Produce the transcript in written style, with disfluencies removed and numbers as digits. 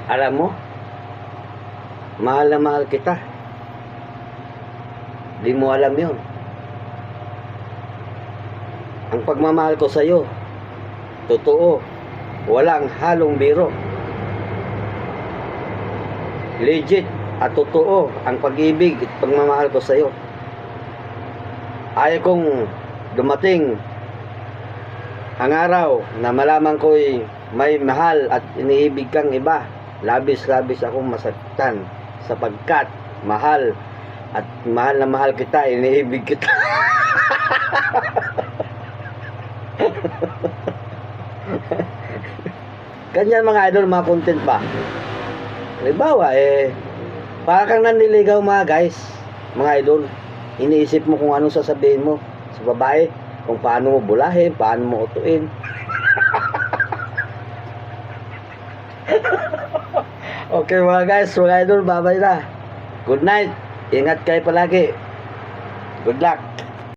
Alam mo, mahal na mahal kita. Di mo alam yon. Ang pagmamahal ko sa'yo, totoo. Walang halong biro. Legit at totoo ang pag-ibig at pagmamahal ko sa'yo. Ayaw kong dumating ang araw na malaman ko'y may mahal at iniibig kang iba. Labis-labis akong masaktan sapagkat mahal at mahal na mahal kita, iniibig kita. Ganyan mga idol, mga content ba? Halimbawa, para kang nanliligaw mga guys, mga idol. Iniisip mo kung anong sasabihin mo sa babae, kung paano mo bulahin, paano mo utuin. Okay mga guys, mga idol, bye-bye na. Good night. Ingat kayo palagi. Good luck.